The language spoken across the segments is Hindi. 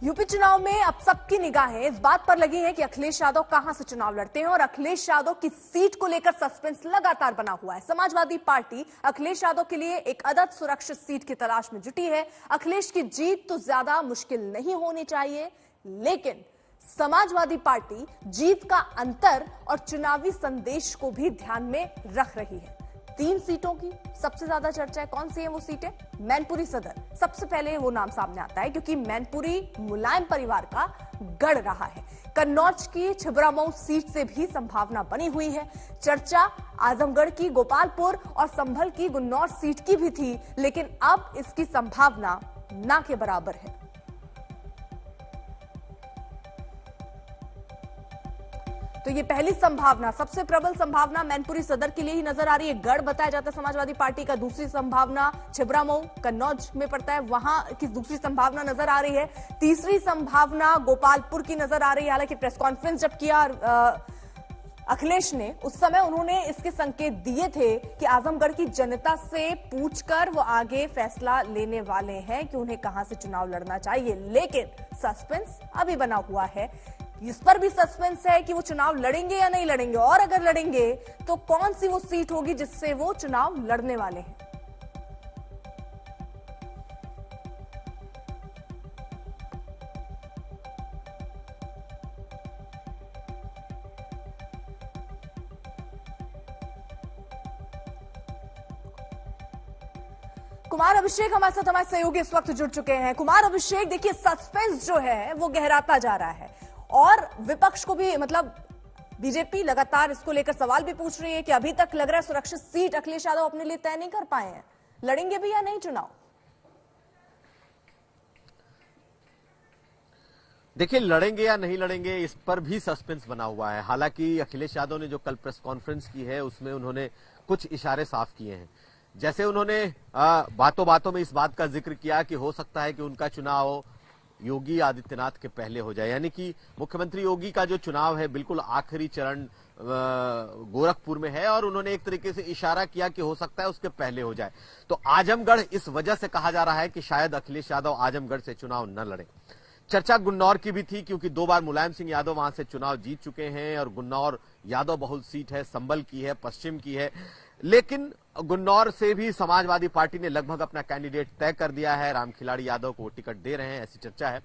यूपी चुनाव में अब सबकी निगाहें इस बात पर लगी हैं कि अखिलेश यादव कहां से चुनाव लड़ते हैं और अखिलेश यादव की सीट को लेकर सस्पेंस लगातार बना हुआ है। समाजवादी पार्टी अखिलेश यादव के लिए एक अदद सुरक्षित सीट की तलाश में जुटी है। अखिलेश की जीत तो ज्यादा मुश्किल नहीं होनी चाहिए, लेकिन समाजवादी पार्टी जीत का अंतर और चुनावी संदेश को भी ध्यान में रख रही है। 3 सीटों की सबसे ज्यादा चर्चा है। कौन सी है वो सीटें? मैनपुरी सदर सबसे पहले वो नाम सामने आता है, क्योंकि मैनपुरी मुलायम परिवार का गढ़ रहा है। कन्नौज की छिबरामऊ सीट से भी संभावना बनी हुई है। चर्चा आजमगढ़ की गोपालपुर और संभल की गुन्नौर सीट की भी थी, लेकिन अब इसकी संभावना ना के बराबर है। तो ये पहली संभावना, सबसे प्रबल संभावना मैनपुरी सदर के लिए ही नजर आ रही है। गढ़ बताया जाता है समाजवादी पार्टी का। दूसरी संभावना छिबरामऊ कन्नौज में पड़ता है, वहां की दूसरी संभावना नजर आ रही है। तीसरी संभावना गोपालपुर की नजर आ रही है। हालांकि प्रेस कॉन्फ्रेंस जब किया अखिलेश ने, उस समय उन्होंने इसके संकेत दिए थे कि आजमगढ़ की जनता से पूछकर वो आगे फैसला लेने वाले हैं कि उन्हें कहां से चुनाव लड़ना चाहिए। लेकिन सस्पेंस अभी बना हुआ है। इस पर भी सस्पेंस है कि वो चुनाव लड़ेंगे या नहीं लड़ेंगे, और अगर लड़ेंगे तो कौन सी वो सीट होगी जिससे वो चुनाव लड़ने वाले हैं। कुमार अभिषेक हमारे साथ, हमारे सहयोगी इस वक्त जुड़ चुके हैं। कुमार अभिषेक, देखिए सस्पेंस जो है वो गहराता जा रहा है और विपक्ष को भी, मतलब बीजेपी लगातार इसको लेकर सवाल भी पूछ रही है कि अभी तक लग रहा है सुरक्षित सीट अखिलेश यादव अपने लिए तय नहीं कर पाए हैं। लड़ेंगे भी या नहीं चुनाव? देखिए, लड़ेंगे या नहीं लड़ेंगे इस पर भी सस्पेंस बना हुआ है। हालांकि अखिलेश यादव ने जो कल प्रेस कॉन्फ्रेंस की है उसमें उन्होंने कुछ इशारे साफ किए हैं। जैसे उन्होंने बातों बातों में इस बात का जिक्र किया कि हो सकता है कि उनका चुनाव योगी आदित्यनाथ के पहले हो जाए, यानी कि मुख्यमंत्री योगी का जो चुनाव है बिल्कुल आखिरी चरण गोरखपुर में है, और उन्होंने एक तरीके से इशारा किया कि हो सकता है उसके पहले हो जाए। तो आजमगढ़ इस वजह से कहा जा रहा है कि शायद अखिलेश यादव आजमगढ़ से चुनाव न लड़े। चर्चा गुन्नौर की भी थी, क्योंकि 2 बार मुलायम सिंह यादव वहां से चुनाव जीत चुके हैं और गुन्नौर यादव बहुल सीट है, संभल की है, पश्चिम की है। लेकिन गुन्नौर से भी समाजवादी पार्टी ने लगभग अपना कैंडिडेट तय कर दिया है। रामखिलाड़ी यादव को टिकट दे रहे हैं, ऐसी चर्चा है।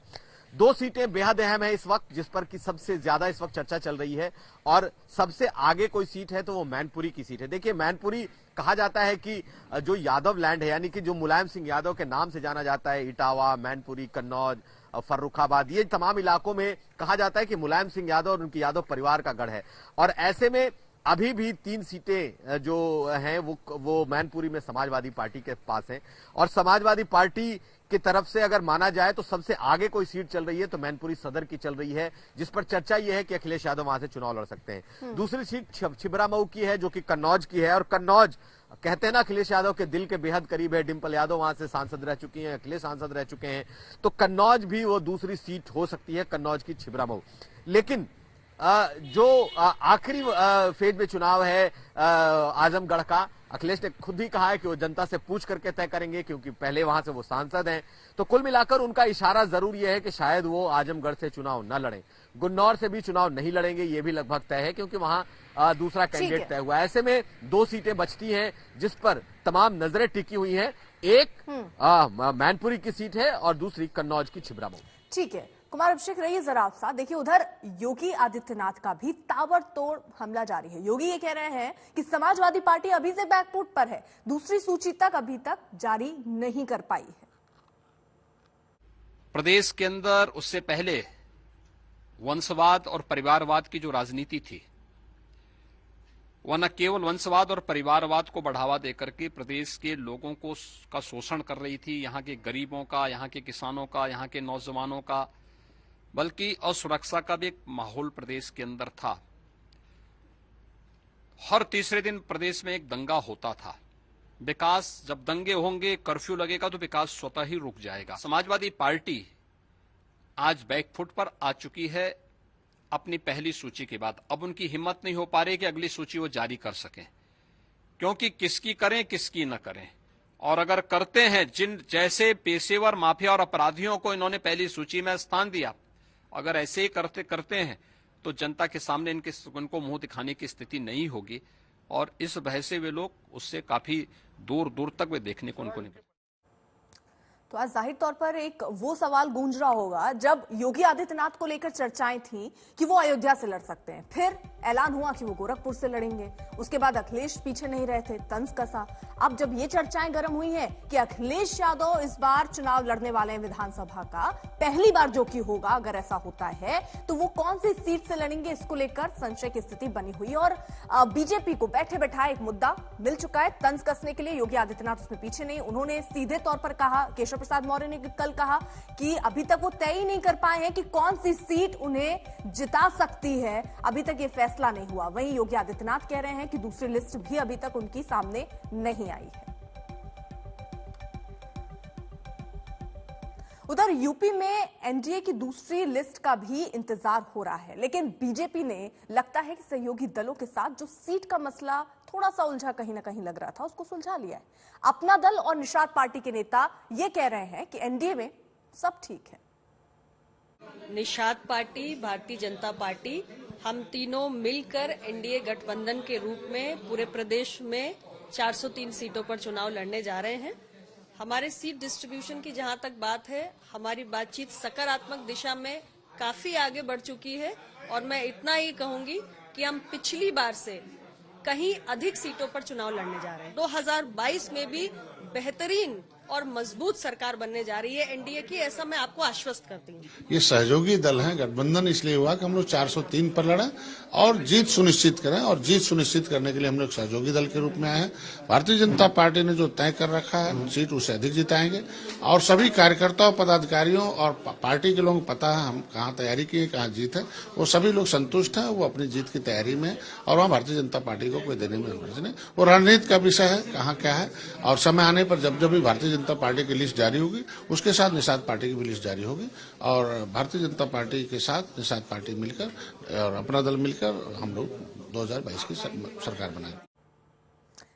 2 सीटें बेहद अहम है इस वक्त, जिस पर की सबसे ज्यादा इस वक्त चर्चा चल रही है, और सबसे आगे कोई सीट है तो वो मैनपुरी की सीट है। देखिए, मैनपुरी कहा जाता है कि जो यादव लैंड है, यानी कि जो मुलायम सिंह यादव के नाम से जाना जाता है, इटावा, मैनपुरी, कन्नौज, फर्रुखाबाद, ये तमाम इलाकों में कहा जाता है कि मुलायम सिंह यादव और उनकी यादव परिवार का गढ़ है। और ऐसे में अभी भी 3 सीटें जो हैं वो मैनपुरी में समाजवादी पार्टी के पास हैं, और समाजवादी पार्टी की तरफ से अगर माना जाए तो सबसे आगे कोई सीट चल रही है तो मैनपुरी सदर की चल रही है, जिस पर चर्चा यह है कि अखिलेश यादव वहां से चुनाव लड़ सकते हैं। दूसरी सीट छिबरामऊ की है, जो कि कन्नौज की है, और कन्नौज कहते हैं ना अखिलेश यादव के दिल के बेहद करीब है। डिंपल यादव वहां से सांसद रह चुकी हैं, अखिलेश सांसद रह चुके हैं, तो कन्नौज भी वो दूसरी सीट हो सकती है, कन्नौज की छिबरामऊ। लेकिन जो आखिरी फेज में चुनाव है आजमगढ़ का, अखिलेश ने खुद ही कहा है कि वो जनता से पूछ करके तय करेंगे, क्योंकि पहले वहां से वो सांसद हैं। तो कुल मिलाकर उनका इशारा जरूर यह है कि शायद वो आजमगढ़ से चुनाव न लड़ें। गुन्नौर से भी चुनाव नहीं लड़ेंगे, ये भी लगभग तय है, क्योंकि वहां दूसरा कैंडिडेट तय हुआ है। ऐसे में 2 सीटें बचती हैं जिस पर तमाम नजरें टिकी हुई हैं। एक मैनपुरी की सीट है और दूसरी कन्नौज की छिबरामऊ। ठीक है कुमार अभिषेक, रहिए जरा आप साथ। देखिए, उधर योगी आदित्यनाथ का भी ताबड़तोड़ हमला जारी है। योगी ये कह रहे हैं कि समाजवादी पार्टी अभी से बैकफुट पर है, दूसरी सूची तक अभी तक जारी नहीं कर पाई है। प्रदेश के अंदर उससे पहले वंशवाद और परिवारवाद की जो राजनीति थी, वह न केवल वंशवाद और परिवारवाद को बढ़ावा देकर के प्रदेश के लोगों को का शोषण कर रही थी, यहाँ के गरीबों का, यहाँ के किसानों का, यहाँ के नौजवानों का, बल्कि असुरक्षा का भी एक माहौल प्रदेश के अंदर था। हर तीसरे दिन प्रदेश में एक दंगा होता था। विकास, जब दंगे होंगे, कर्फ्यू लगेगा तो विकास स्वतः ही रुक जाएगा। समाजवादी पार्टी आज बैकफुट पर आ चुकी है अपनी पहली सूची के बाद। अब उनकी हिम्मत नहीं हो पा रही कि अगली सूची वो जारी कर सकें, क्योंकि किसकी करें किसकी न करें। और अगर करते हैं, जिन जैसे पेशेवर माफिया और अपराधियों को इन्होंने पहली सूची में स्थान दिया, अगर ऐसे ही करते हैं तो जनता के सामने उनको मुंह दिखाने की स्थिति नहीं होगी और इस भय से वे लोग उससे काफी दूर दूर तक वे देखने को उनको नहीं। तो आज जाहिर तौर पर एक वो सवाल गूंज रहा होगा जब योगी आदित्यनाथ को लेकर चर्चाएं थी कि वो अयोध्या से लड़ सकते हैं, फिर ऐलान हुआ कि वो गोरखपुर से लड़ेंगे, उसके बाद अखिलेश पीछे नहीं रहे थे, तंज कसा। अब जब ये चर्चाएं गर्म हुई हैं कि अखिलेश यादव इस बार चुनाव लड़ने वाले हैं विधानसभा का, पहली बार जो कि होगा, अगर ऐसा होता है तो वो कौन सी सीट से लड़ेंगे, इसको लेकर संशय की स्थिति बनी हुई और बीजेपी को बैठे बैठाए एक मुद्दा मिल चुका है तंज कसने के लिए। योगी आदित्यनाथ उसमें पीछे नहीं, उन्होंने सीधे तौर पर कहा, केशव प्रसाद मौर्य ने कल कहा कि अभी तक वो तय ही नहीं कर पाए हैं कि कौन सी सीट उन्हें जिता सकती है, अभी तक ये फैसला नहीं हुआ। वहीं योगी आदित्यनाथ कह रहे हैं कि दूसरी लिस्ट भी अभी तक उनकी सामने नहीं आई है। उधर यूपी में एनडीए की दूसरी लिस्ट का भी इंतजार हो रहा है, लेकिन बीजेपी ने लगता है कि सहयोगी दलों के साथ जो सीट का मसला थोड़ा सा उलझा कहीं ना कहीं लग रहा था, उसको सुलझा लिया है। अपना दल और निषाद पार्टी के नेता ये कह रहे हैं कि एनडीए में सब ठीक है। निषाद पार्टी, भारतीय जनता पार्टी, हम तीनों मिलकर एनडीए गठबंधन के रूप में पूरे प्रदेश में 403 सीटों पर चुनाव लड़ने जा रहे हैं। हमारे सीट डिस्ट्रीब्यूशन की जहां तक बात है, हमारी बातचीत सकारात्मक दिशा में काफी आगे बढ़ चुकी है और मैं इतना ही कहूंगी कि हम पिछली बार से कहीं अधिक सीटों पर चुनाव लड़ने जा रहे हैं। 2022 में भी बेहतरीन और मजबूत सरकार बनने जा रही है एनडीए की, ऐसा मैं आपको आश्वस्त करती हूँ। ये सहयोगी दल है, गठबंधन इसलिए हुआ कि हम लोग 403 पर लड़े और जीत सुनिश्चित करें, और जीत सुनिश्चित करने के लिए हम लोग सहयोगी दल के रूप में आए हैं। भारतीय जनता पार्टी ने जो तय कर रखा है सीट उससे अधिक जिताएंगे और सभी कार्यकर्ताओं, पदाधिकारियों और पार्टी के लोगों को पता है हम कहाँ तैयारी की है, कहाँ जीत है, वो सभी लोग संतुष्ट है, वो अपनी जीत की तैयारी में और वहाँ भारतीय जनता पार्टी को कोई देने में नहीं। वो रणनीति का विषय है, कहाँ क्या है, और समय आने पर जब जब भी भारतीय जनता पार्टी की लिस्ट जारी होगी उसके साथ निषाद पार्टी की भी लिस्ट जारी होगी और भारतीय जनता पार्टी के साथ निषाद पार्टी मिलकर और अपना दल मिलकर हम लोग 2022 की सरकार बनाएंगे।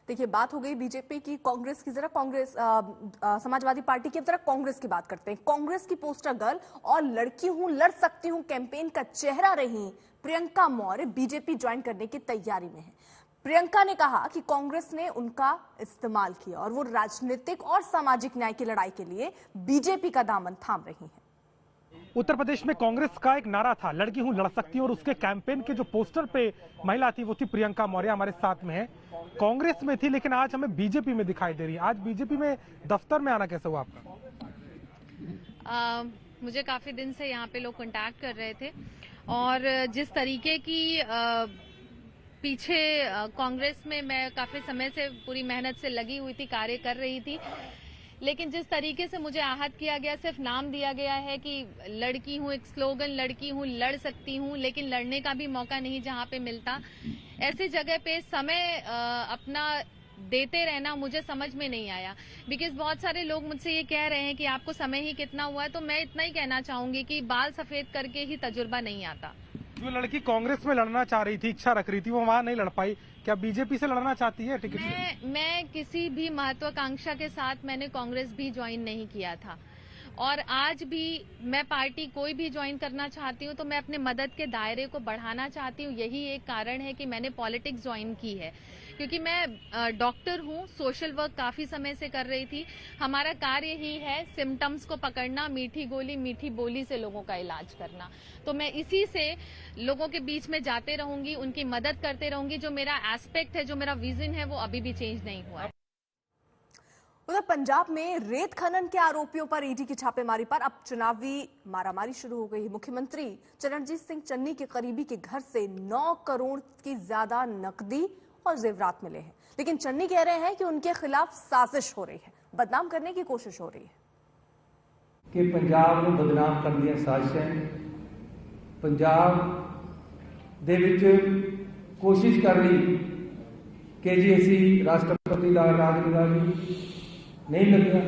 देखिए, बात हो गई बीजेपी की, कांग्रेस की। जरा कांग्रेस समाजवादी पार्टी की जरा कांग्रेस की बात करते हैं। कांग्रेस की पोस्टर गर्ल और लड़की हूं लड़ सकती हूं कैंपेन का चेहरा रही प्रियंका मौर्य बीजेपी ज्वाइन करने की तैयारी में है। प्रियंका ने कहा कि कांग्रेस ने उनका इस्तेमाल किया और वो राजनीतिक और सामाजिक न्याय की लड़ाई के लिए बीजेपी का दामन थाम रही हैं। उत्तर प्रदेश में कांग्रेस का एक नारा था, लड़की हूं लड़ सकती हूं, और उसके कैंपेन के जो पोस्टर पे महिला थी वो थी प्रियंका मौर्य, हमारे साथ में है। कांग्रेस में थी लेकिन आज हमें बीजेपी में दिखाई दे रही है। आज बीजेपी में दफ्तर में आना कैसे हुआ आपका? मुझे काफी दिन से यहाँ पे लोग कांटेक्ट कर रहे थे और जिस तरीके की पीछे कांग्रेस में मैं काफी समय से पूरी मेहनत से लगी हुई थी, कार्य कर रही थी, लेकिन जिस तरीके से मुझे आहत किया गया, सिर्फ नाम दिया गया है कि लड़की हूं, एक स्लोगन लड़की हूं लड़ सकती हूं, लेकिन लड़ने का भी मौका नहीं जहां पे मिलता, ऐसी जगह पे समय अपना देते रहना मुझे समझ में नहीं आया। बिकॉज बहुत सारे लोग मुझसे ये कह रहे हैं कि आपको समय ही कितना हुआ है, तो मैं इतना ही कहना चाहूंगी कि बाल सफेद करके ही तजुर्बा नहीं आता। जो लड़की कांग्रेस में लड़ना चाह रही थी, इच्छा रख रही थी, वो वहां नहीं लड़ पाई, क्या बीजेपी से लड़ना चाहती है टिकट से? मैं किसी भी महत्वाकांक्षा के साथ मैंने कांग्रेस भी ज्वाइन नहीं किया था और आज भी मैं पार्टी कोई भी ज्वाइन करना चाहती हूँ तो मैं अपने मदद के दायरे को बढ़ाना चाहती हूँ। यही एक कारण है कि मैंने पॉलिटिक्स ज्वाइन की है, क्योंकि मैं डॉक्टर हूँ, सोशल वर्क काफी समय से कर रही थी। हमारा कार्य ही है सिम्टम्स को पकड़ना, मीठी गोली मीठी बोली से लोगों का इलाज करना। तो मैं इसी से लोगों के बीच में जाते रहूंगी, उनकी मदद करते रहूंगी। जो मेरा एस्पेक्ट है, जो मेरा विजन है, वो अभी भी चेंज नहीं हुआ है। उधर पंजाब में रेत खनन के आरोपियों पर ईडी की छापेमारी पर अब चुनावी मारामारी शुरू हो गई है। मुख्यमंत्री चरणजीत सिंह चन्नी के करीबी के घर से 9 करोड़ की ज्यादा नकदी और जेवरात मिले हैं, लेकिन चन्नी कह रहे हैं कि उनके खिलाफ साजिश हो रही है, बदनाम करने की कोशिश हो रही है। कि पंजाब ਨੂੰ बदनाम करने ਦੀਆਂ ਸਾਜ਼ਿਸ਼ਾਂ पंजाब ਦੇ ਵਿੱਚ ਕੋਸ਼ਿਸ਼ ਕਰ ਰਹੀ ਕਿ ਜੀ ਅਸੀਂ ਰਾਸ਼ਟਰਪਤੀ ਦਾ ਰਾਜ ਲਗਾ ਲਈ, नहीं लगता।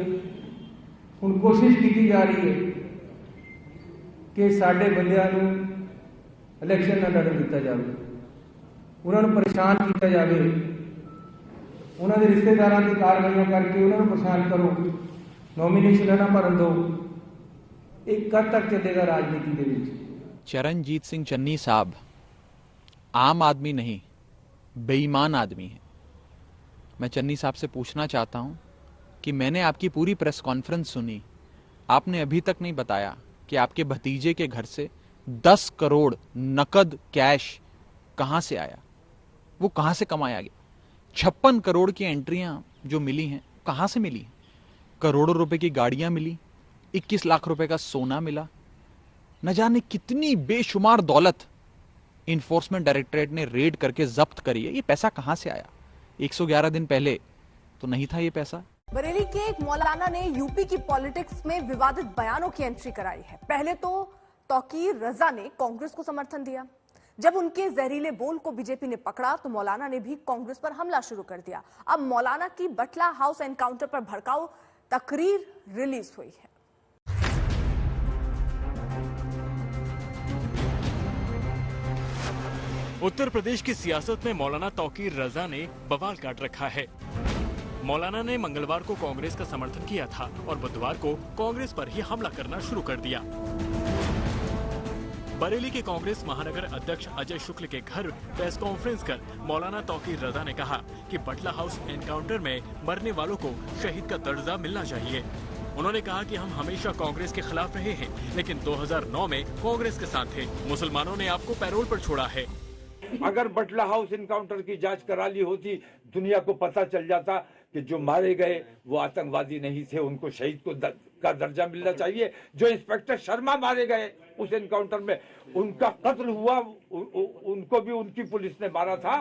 ਹੁਣ कोशिश की जा रही है कि साडे बंदियां नूं इलैक्शन ना लड़न दिता जाए, उन्होंने परेशान किया जाए, ਉਹਨਾਂ ਦੇ ਰਿਸ਼ਤੇਦਾਰਾਂ ਦੀ ਕਾਰਵਾਈਆਂ ਕਰਕੇ ਉਹਨਾਂ ਨੂੰ ਪਰੇਸ਼ਾਨ ਕਰੋ, ਨੋਮੀਨੇਸ਼ਨ ਨਾ ਭਰਨ ਦਿਓ। ਇਹ ਕਦ ਤੱਕ ਚੱਲੇਗਾ ਰਾਜਨੀਤੀ ਦੇ ਵਿੱਚ? चरणजीत सिंह चन्नी साहब आम आदमी नहीं, बेईमान आदमी है। मैं चन्नी साहब से पूछना चाहता हूं कि मैंने आपकी पूरी प्रेस कॉन्फ्रेंस सुनी, आपने अभी तक नहीं बताया कि आपके भतीजे के घर से 10 करोड़ नकद कैश कहां से आया, वो कहां से कमाया गया। 56 करोड़ की एंट्रियां जो मिली हैं कहां से मिली? करोड़ों रुपए की गाड़ियां मिली, 21 लाख रुपए का सोना मिला, न जाने कितनी बेशुमार दौलत इन्फोर्समेंट डायरेक्टरेट ने रेड करके जब्त करी है। ये पैसा कहां से आया? 111 दिन पहले तो नहीं था ये पैसा। बरेली के एक मौलाना ने यूपी की पॉलिटिक्स में विवादित बयानों की एंट्री कराई है। पहले तो तौकीर रजा ने कांग्रेस को समर्थन दिया, जब उनके जहरीले बोल को बीजेपी ने पकड़ा तो मौलाना ने भी कांग्रेस पर हमला शुरू कर दिया। अब मौलाना की बटला हाउस एनकाउंटर पर भड़काऊ तकरीर रिलीज हुई है। उत्तर प्रदेश की सियासत में मौलाना तौकीर रजा ने बवाल काट रखा है। मौलाना ने मंगलवार को कांग्रेस का समर्थन किया था और बुधवार को कांग्रेस पर ही हमला करना शुरू कर दिया। बरेली के कांग्रेस महानगर अध्यक्ष अजय शुक्ल के घर प्रेस कॉन्फ्रेंस कर मौलाना तौकीर रजा ने कहा कि बटला हाउस एनकाउंटर में मरने वालों को शहीद का दर्जा मिलना चाहिए। उन्होंने कहा कि हम हमेशा कांग्रेस के खिलाफ रहे हैं, लेकिन 2009 में कांग्रेस के साथ थे। मुसलमानों ने आपको पैरोल पर छोड़ा है। अगर बटला हाउस इनकाउंटर की जांच करा ली होती, दुनिया को पता चल जाता कि जो मारे गए वो आतंकवादी नहीं थे, उनको शहीद का दर्जा मिलना चाहिए। जो इंस्पेक्टर शर्मा मारे गए उस इनकाउंटर में, उनका कत्ल हुआ, उनको भी उनकी पुलिस ने मारा था,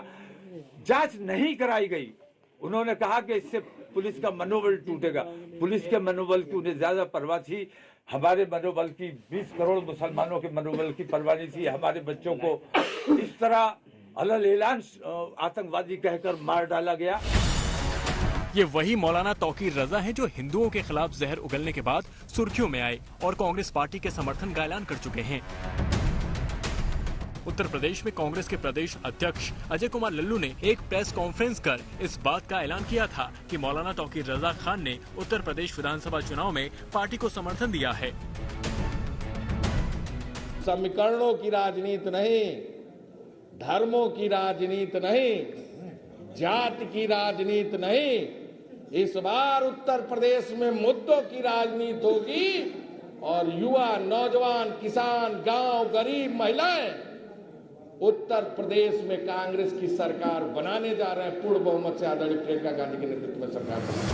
जांच नहीं कराई गई। उन्होंने कहा कि इससे पुलिस का मनोबल टूटेगा। पुलिस के मनोबल की उन्हें ज्यादा परवाह थी, हमारे मनोबल की, 20 करोड़ मुसलमानों के मनोबल की परवाह नहीं थी। हमारे बच्चों को इस तरह अलल ऐलान आतंकवादी कहकर मार डाला गया। ये वही मौलाना तौकीर रजा हैं जो हिंदुओं के खिलाफ जहर उगलने के बाद सुर्खियों में आए और कांग्रेस पार्टी के समर्थन का ऐलान कर चुके हैं। उत्तर प्रदेश में कांग्रेस के प्रदेश अध्यक्ष अजय कुमार लल्लू ने एक प्रेस कॉन्फ्रेंस कर इस बात का ऐलान किया था कि मौलाना तौकीर रजा खान ने उत्तर प्रदेश विधानसभा चुनाव में पार्टी को समर्थन दिया है। समीकरणों की राजनीति नहीं, धर्मों की राजनीति नहीं, जाति की राजनीति नहीं, इस बार उत्तर प्रदेश में मुद्दों की राजनीति होगी और युवा, नौजवान, किसान, गांव, गरीब, महिलाएं उत्तर प्रदेश में कांग्रेस की सरकार बनाने जा रहे हैं। पूर्ण बहुमत से आदरणीय प्रियंका गांधी के नेतृत्व में सरकार बनाने।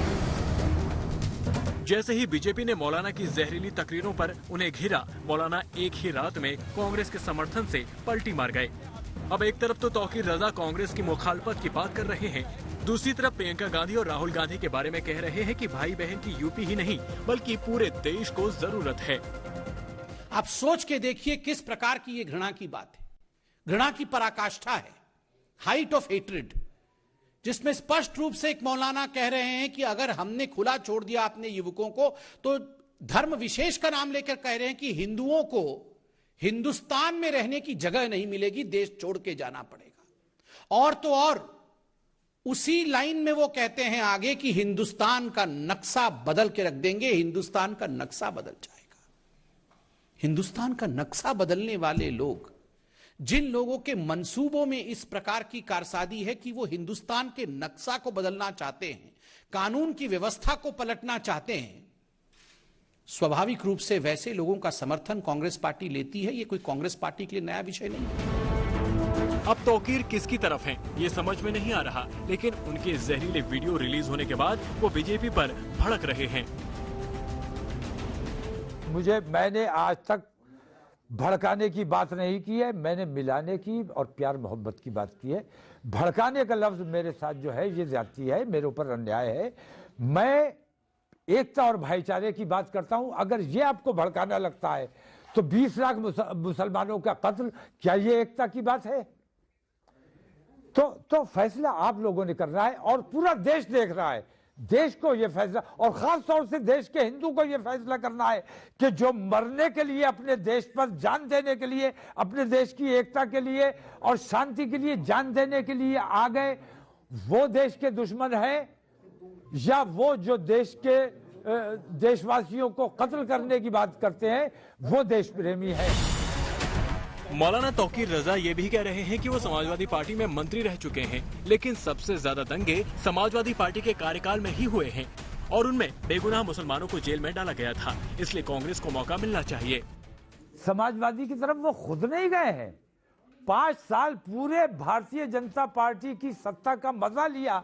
जैसे ही बीजेपी ने मौलाना की जहरीली तकरीरों पर उन्हें घिरा, मौलाना एक ही रात में कांग्रेस के समर्थन से पलटी मार गए। अब एक तरफ तो तौकीर रजा कांग्रेस की मुखालफत की बात कर रहे हैं, दूसरी तरफ प्रियंका गांधी और राहुल गांधी के बारे में कह रहे हैं कि भाई बहन की यूपी ही नहीं बल्कि पूरे देश को जरूरत है। आप सोच के देखिए किस प्रकार की ये घृणा की बात है, घृणा की पराकाष्ठा है, हाइट ऑफ हेट्रेड, जिसमें स्पष्ट रूप से एक मौलाना कह रहे हैं कि अगर हमने खुला छोड़ दिया अपने युवकों को तो धर्म विशेष का नाम लेकर कह रहे हैं कि हिंदुओं को हिंदुस्तान में रहने की जगह नहीं मिलेगी, देश छोड़ के जाना पड़ेगा। और तो और उसी लाइन में वो कहते हैं आगे कि हिंदुस्तान का नक्शा बदल के रख देंगे, हिंदुस्तान का नक्शा बदल जाएगा। हिंदुस्तान का नक्शा बदलने वाले लोग, जिन लोगों के मंसूबों में इस प्रकार की कारसादी है कि वो हिंदुस्तान के नक्शा को बदलना चाहते हैं, कानून की व्यवस्था को पलटना चाहते हैं, स्वाभाविक रूप से वैसे लोगों का समर्थन कांग्रेस पार्टी लेती है। ये कोई कांग्रेस पार्टी के लिए नया विषय नहीं है। अब तौकीर किसकी तरफ है ये समझ में नहीं आ रहा, लेकिन उनके जहरीले वीडियो रिलीज होने के बाद वो बीजेपी पर भड़क रहे हैं। मैंने आज तक भड़काने की बात नहीं की है, मैंने मिलाने की और प्यार मोहब्बत की बात की है। भड़काने का लफ्ज मेरे साथ जो है ये ज्यादती है, मेरे ऊपर अन्याय है। मैं एकता और भाईचारे की बात करता हूं। अगर ये आपको भड़काना लगता है तो 20 लाख मुसलमानों का कत्ल, क्या ये एकता की बात है? तो फैसला आप लोगों ने करना है और पूरा देश देख रहा है। देश को ये फैसला, और खास तौर से देश के हिंदू को ये फैसला करना है कि जो मरने के लिए, अपने देश पर जान देने के लिए, अपने देश की एकता के लिए और शांति के लिए जान देने के लिए आ गए, वो देश के दुश्मन है या वो जो देश के देशवासियों को कत्ल करने की बात करते हैं वो देश प्रेमी है। मौलाना तौकीर रजा ये भी कह रहे हैं कि वो समाजवादी पार्टी में मंत्री रह चुके हैं, लेकिन सबसे ज्यादा दंगे समाजवादी पार्टी के कार्यकाल में ही हुए हैं और उनमें बेगुनाह मुसलमानों को जेल में डाला गया था, इसलिए कांग्रेस को मौका मिलना चाहिए। समाजवादी की तरफ वो खुद नहीं गए हैं। 5 साल पूरे भारतीय जनता पार्टी की सत्ता का मजा लिया,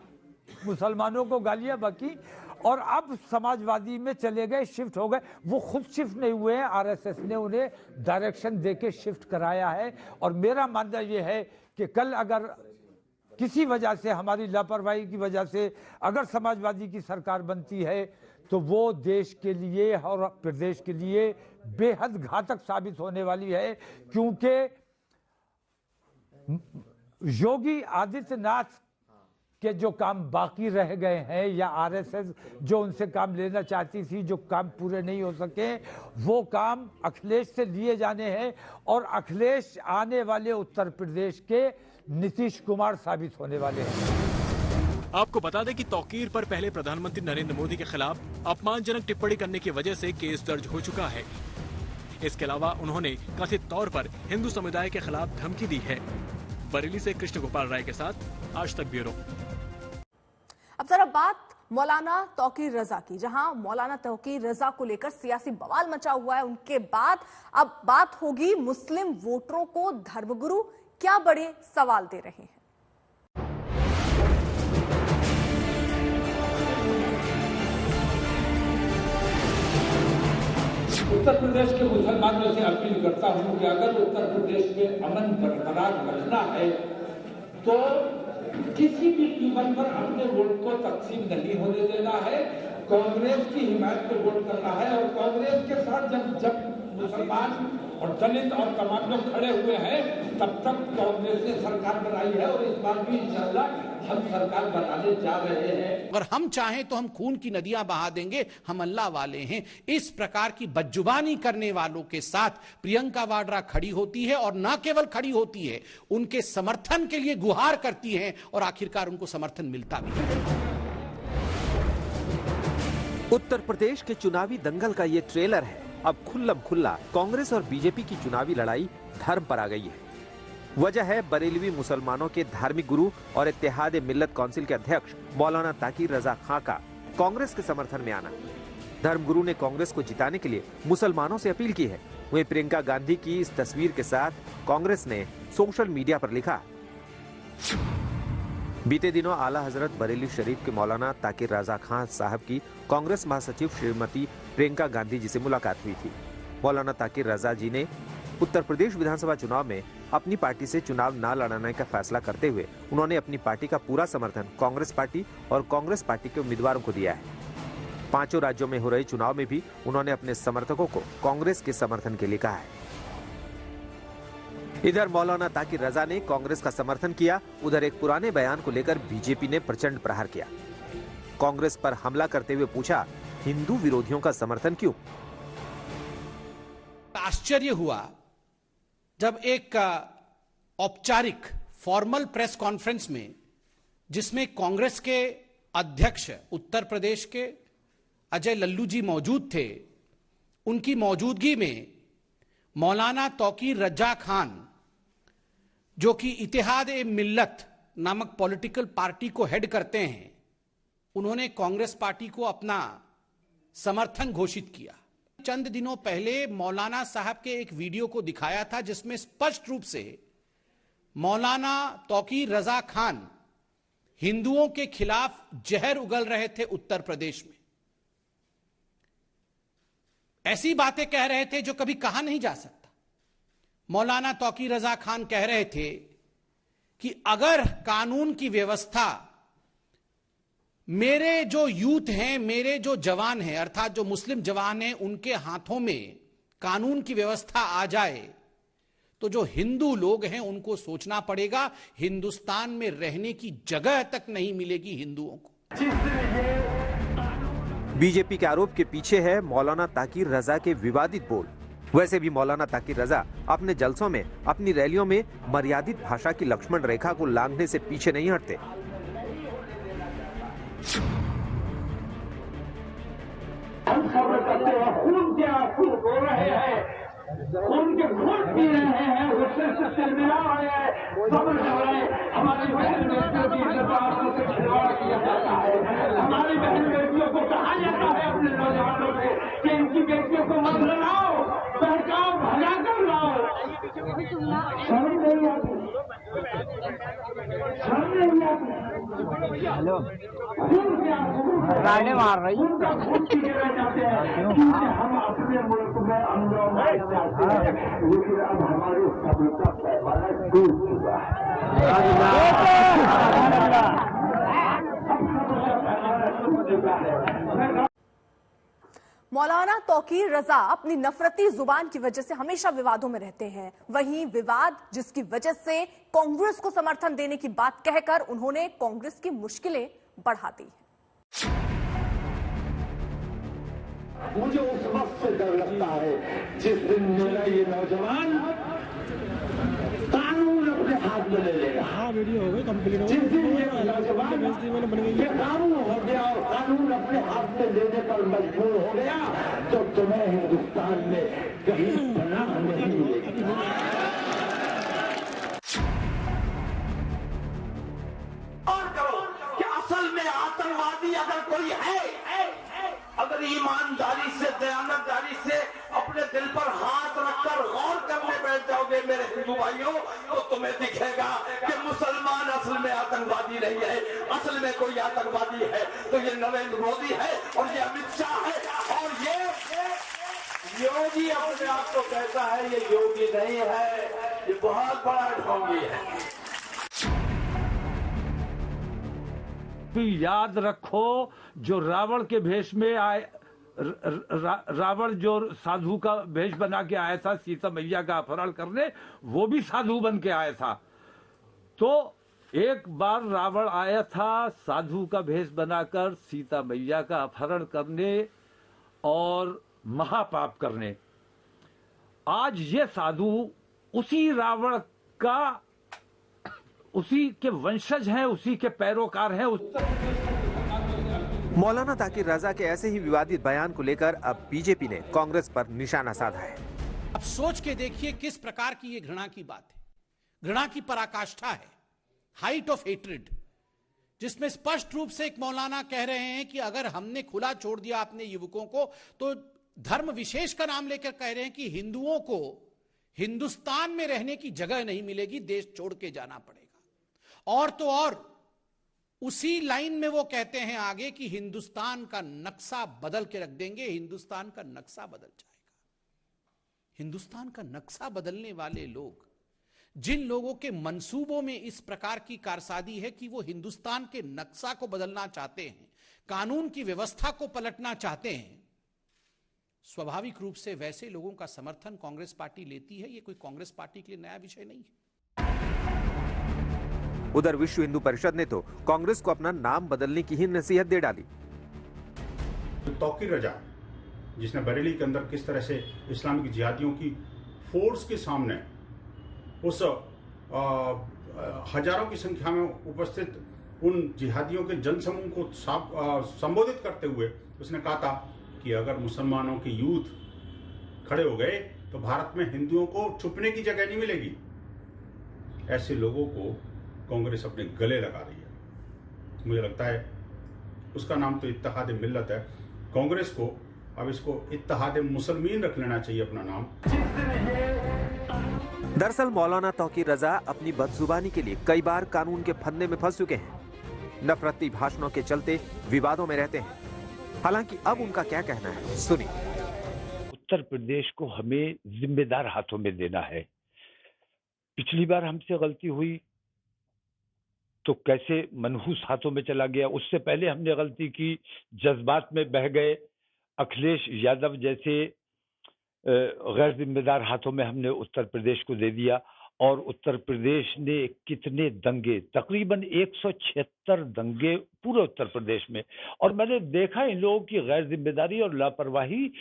मुसलमानों को गालियां बकी और अब समाजवादी में चले गए, शिफ्ट हो गए। वो खुद शिफ्ट नहीं हुए हैं, आरएसएस ने उन्हें डायरेक्शन देके शिफ्ट कराया है। और मेरा मानना ये है कि कल अगर किसी वजह से, हमारी लापरवाही की वजह से अगर समाजवादी की सरकार बनती है तो वो देश के लिए और प्रदेश के लिए बेहद घातक साबित होने वाली है, क्योंकि योगी आदित्यनाथ के जो काम बाकी रह गए हैं या आरएसएस जो उनसे काम लेना चाहती थी, जो काम पूरे नहीं हो सके, वो काम अखिलेश से लिए जाने हैं और अखिलेश आने वाले उत्तर प्रदेश के नीतीश कुमार साबित होने वाले हैं। आपको बता दें कि तौकीर पर पहले प्रधानमंत्री नरेंद्र मोदी के खिलाफ अपमानजनक टिप्पणी करने की वजह से केस दर्ज हो चुका है। इसके अलावा उन्होंने कथित तौर पर हिंदू समुदाय के खिलाफ धमकी दी है। बरेली से कृष्ण गोपाल राय के साथ आज तक ब्यूरो। अब जरा बात मौलाना तौकीर रजा की, जहां मौलाना तौकीर रजा को लेकर सियासी बवाल मचा हुआ है। उनके बाद अब बात होगी मुस्लिम वोटरों को धर्मगुरु क्या बड़े सवाल दे रहे हैं। उत्तर प्रदेश के मुसलमानों से अपील करता हूं कि अगर उत्तर प्रदेश में अमन बरकरार रखना है तो किसी भी कीमत पर अपने वोट को तकसीम नहीं होने देना है। कांग्रेस की हिमायत में वोट करना है और कांग्रेस के साथ जब मुसलमान और दलित और तमाम लोग खड़े हुए हैं तब तक कांग्रेस ने सरकार बनाई है और इस बार भी इंशाअल्लाह हम सरकार बनाने जा रहे हैं। अगर हम चाहें तो हम खून की नदियां बहा देंगे, हम अल्लाह वाले हैं। इस प्रकार की बदजुबानी करने वालों के साथ प्रियंका वाड्रा खड़ी होती है और न केवल खड़ी होती है, उनके समर्थन के लिए गुहार करती है और आखिरकार उनको समर्थन मिलता भी है। उत्तर प्रदेश के चुनावी दंगल का ये ट्रेलर है। अब खुल्लम खुल्ला कांग्रेस और बीजेपी की चुनावी लड़ाई धर्म पर आ गई है। वजह है बरेलवी मुसलमानों के धार्मिक गुरु और इत्तेहाद मिल्लत काउंसिल के अध्यक्ष मौलाना ताकीर रजा खां का कांग्रेस के समर्थन में आना। धर्मगुरु ने कांग्रेस को जिताने के लिए मुसलमानों से अपील की है। वहीं प्रियंका गांधी की इस तस्वीर के साथ कांग्रेस ने सोशल मीडिया पर लिखा, बीते दिनों आला हजरत बरेली शरीफ के मौलाना ताकीर रजा खां साहब की कांग्रेस महासचिव श्रीमती प्रियंका गांधी जी से मुलाकात हुई थी। मौलाना ताकीर रजा जी ने उत्तर प्रदेश विधानसभा चुनाव में अपनी पार्टी से चुनाव न लड़ाने का फैसला करते हुए उन्होंने अपनी पार्टी का पूरा समर्थन कांग्रेस पार्टी और कांग्रेस पार्टी के उम्मीदवारों को दिया है। 5 राज्यों में हो रहे चुनाव में भी उन्होंने अपने समर्थकों को कांग्रेस के समर्थन के लिए कहा है। इधर मौलाना ताकीर रजा ने कांग्रेस का समर्थन किया, उधर एक पुराने बयान को लेकर बीजेपी ने प्रचंड प्रहार किया। कांग्रेस पर हमला करते हुए पूछा, हिंदू विरोधियों का समर्थन क्यों? आश्चर्य हुआ जब एक औपचारिक फॉर्मल प्रेस कॉन्फ्रेंस में, जिसमें कांग्रेस के अध्यक्ष उत्तर प्रदेश के अजय लल्लू जी मौजूद थे, उनकी मौजूदगी में मौलाना तौकीर रजा खान, जो कि इत्तेहाद मिल्लत नामक पॉलिटिकल पार्टी को हेड करते हैं, उन्होंने कांग्रेस पार्टी को अपना समर्थन घोषित किया। चंद दिनों पहले मौलाना साहब के एक वीडियो को दिखाया था जिसमें स्पष्ट रूप से मौलाना तौकीर रजा खान हिंदुओं के खिलाफ जहर उगल रहे थे उत्तर प्रदेश में। ऐसी बातें कह रहे थे जो कभी कहा नहीं जा सकता। मौलाना तौकीर रजा खान कह रहे थे कि अगर कानून की व्यवस्था मेरे जो यूथ हैं, मेरे जो जवान हैं, अर्थात जो मुस्लिम जवान हैं, उनके हाथों में कानून की व्यवस्था आ जाए तो जो हिंदू लोग हैं उनको सोचना पड़ेगा, हिंदुस्तान में रहने की जगह तक नहीं मिलेगी हिंदुओं को। बीजेपी के आरोप के पीछे है मौलाना ताकीर रजा के विवादित बोल। वैसे भी मौलाना ताकीर रजा अपने जलसों में, अपनी रैलियों में मर्यादित भाषा की लक्ष्मण रेखा को लांघने से पीछे नहीं हटते। पी रहे हैं, उससे मिला रहे हैं, समझ रहे हैं। हमारी बहन बेटियों की इज्जत से खिलवाड़ किया जाता है। हमारी बहन बेटियों को कहा जाता है अपने नौजवानों से कि इनकी बेटियों को मत लगाओ, बहकाओ, भगा कर लाओ। शर्म नहीं आती, शर्म नहीं आती। हेलो, रायने मार रही उनका खून पी के रह जाते हैं क्योंकि हम अपने मुल्क में अमन चाहते हैं, लेकिन अब हमारी सभ्यता पैमाना टूट चुका है। मौलाना तौकीर रजा अपनी नफरती जुबान की वजह से हमेशा विवादों में रहते हैं। वहीं विवाद जिसकी वजह से कांग्रेस को समर्थन देने की बात कहकर उन्होंने कांग्रेस की मुश्किलें बढ़ा दी। मुझे उस वक्त से डर लगता है जिस दिन मेरा ये नौजवान कानून अपने हाथ में ले लेगा। वीडियो हो गई कंप्लीट हो, जिस दिन ये नौजवान बेकाबू हो गया और कानून अपने हाथ में लेने पर मजबूर हो गया तो तुम्हें हिंदुस्तान में कहीं पनाह नहीं मिलेगी। और करो कि असल में आतंकवादी अगर कोई है, अगर ईमानदारी से, दयानतदारी से अपने दिल पर हाथ रखकर गौर करने बैठ जाओगे मेरे हिंदू भाइयों, तो तुम्हें दिखेगा कि मुसलमान असल में आतंकवादी नहीं है। असल में कोई आतंकवादी है तो ये नरेंद्र मोदी है और ये अमित शाह है और ये योगी अपने आप को कहता है ये योगी नहीं है, ये बहुत बड़ा ढोंगी है। याद रखो जो रावण के भेष में आए, रावण जो साधु का भेष बना के आया था सीता मैया का अपहरण करने, वो भी साधु बन के आया था। तो एक बार रावण आया था साधु का भेष बनाकर सीता मैया का अपहरण करने और महापाप करने। आज ये साधु उसी रावण का, उसी के वंशज हैं, उसी के पैरोकार हैं। मौलाना ताकिर रजा के ऐसे ही विवादित बयान को लेकर अब बीजेपी ने कांग्रेस पर निशाना साधा है। अब सोच के देखिए किस प्रकार की ये घृणा की बात है, घृणा की पराकाष्ठा है, हाइट ऑफ हेट्रेड, जिसमें स्पष्ट रूप से एक मौलाना कह रहे हैं कि अगर हमने खुला छोड़ दिया अपने युवकों को तो धर्म विशेष का नाम लेकर कह रहे हैं कि हिंदुओं को हिंदुस्तान में रहने की जगह नहीं मिलेगी, देश छोड़ के जाना पड़ेगा। और तो और उसी लाइन में वो कहते हैं आगे कि हिंदुस्तान का नक्शा बदल के रख देंगे, हिंदुस्तान का नक्शा बदल जाएगा। हिंदुस्तान का नक्शा बदलने वाले लोग, जिन लोगों के मंसूबों में इस प्रकार की कारसादी है कि वो हिंदुस्तान के नक्शा को बदलना चाहते हैं, कानून की व्यवस्था को पलटना चाहते हैं, स्वाभाविक रूप से वैसे लोगों का समर्थन कांग्रेस पार्टी लेती है। ये कोई कांग्रेस पार्टी के लिए नया विषय नहीं है। उधर विश्व हिंदू परिषद ने तो कांग्रेस को अपना नाम बदलने की ही नसीहत दे डाली। तौकीर रजा जिसने बरेली के अंदर किस तरह से इस्लामिक जिहादियों की फोर्स के सामने उस हजारों की संख्या में उपस्थित उन जिहादियों के जनसमूह को संबोधित करते हुए उसने कहा था कि अगर मुसलमानों के यूथ खड़े हो गए तो भारत में हिंदुओं को छुपने की जगह नहीं मिलेगी। ऐसे लोगों को कांग्रेस अपने गले लगा रही है। मुझे लगता है उसका नाम तो इत्तेहाद मिल्लत है। कांग्रेस को अब इसको इत्तेहाद मुसलमीन रख लेना चाहिए अपना नाम। दरअसल मौलाना तौकीर रजा अपनी बदजुबानी के लिए कई बार कानून के फंदे में फंस चुके हैं। नफरती भाषणों के चलते विवादों में रहते हैं। हालांकि अब उनका क्या कहना है, सुनिए। उत्तर प्रदेश को हमें जिम्मेदार हाथों में देना है। पिछली बार हमसे गलती हुई तो कैसे मनहूस हाथों में चला गया। उससे पहले हमने गलती की, जज्बात में बह गए, अखिलेश यादव जैसे गैर जिम्मेदार हाथों में हमने उत्तर प्रदेश को दे दिया। और उत्तर प्रदेश ने कितने दंगे, तकरीबन 176 दंगे पूरे उत्तर प्रदेश में। और मैंने देखा इन लोगों की गैर जिम्मेदारी और लापरवाही।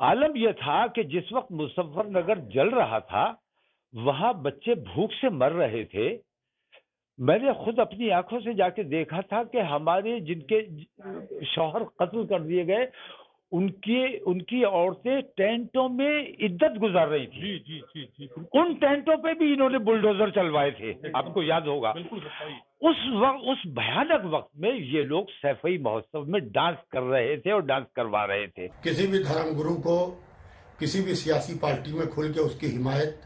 आलम यह था कि जिस वक्त मुजफ्फरनगर जल रहा था वहां बच्चे भूख से मर रहे थे। मैंने खुद अपनी आंखों से जाके देखा था कि हमारे जिनके शौहर कत्ल कर दिए गए उनकी औरतें टेंटों में इद्दत गुजार रही थी। जी। उन टेंटों पे भी इन्होंने बुलडोजर चलवाए थे, आपको याद होगा। उस भयानक वक्त में ये लोग सैफई महोत्सव में डांस कर रहे थे और डांस करवा रहे थे। किसी भी धर्मगुरु को किसी भी सियासी पार्टी में खुल के उसकी हिमायत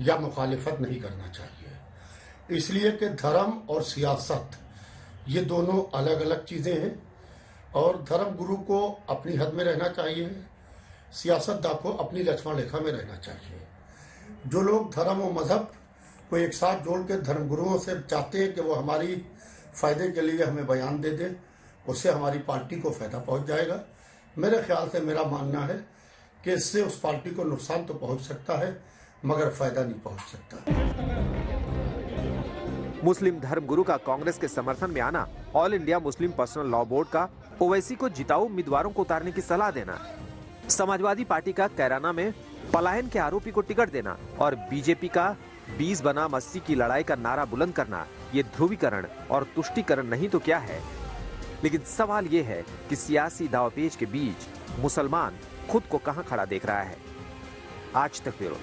या मुखालिफत नहीं करना चाहिए, इसलिए कि धर्म और सियासत ये दोनों अलग अलग चीजें हैं और धर्मगुरु को अपनी हद में रहना चाहिए, सियासतदान को अपनी लक्ष्मण रेखा में रहना चाहिए। जो लोग धर्म और मजहब को एक साथ जोड़ के धर्मगुरुओं से चाहते हैं कि वो हमारी फायदे के लिए हमें बयान दे दें, उससे हमारी पार्टी को फायदा पहुंच जाएगा। मेरे ख्याल से मेरा मानना है कि इससे उस पार्टी को नुकसान तो पहुंच सकता है मगर फायदा नहीं पहुंच सकता। मुस्लिम धर्मगुरु का कांग्रेस के समर्थन में आना, all India Muslim personal law board का ओवैसी को जिताऊ उम्मीदवारों को उतारने की सलाह देना, समाजवादी पार्टी का कैराना में पलायन के आरोपी को टिकट देना और बीजेपी का 20 बनाम 80 की लड़ाई का नारा बुलंद करना, ये ध्रुवीकरण और तुष्टीकरण नहीं तो क्या है। लेकिन सवाल ये है कि सियासी दांवपेच के बीच मुसलमान खुद को कहां खड़ा देख रहा है। आज तक ब्यूरो।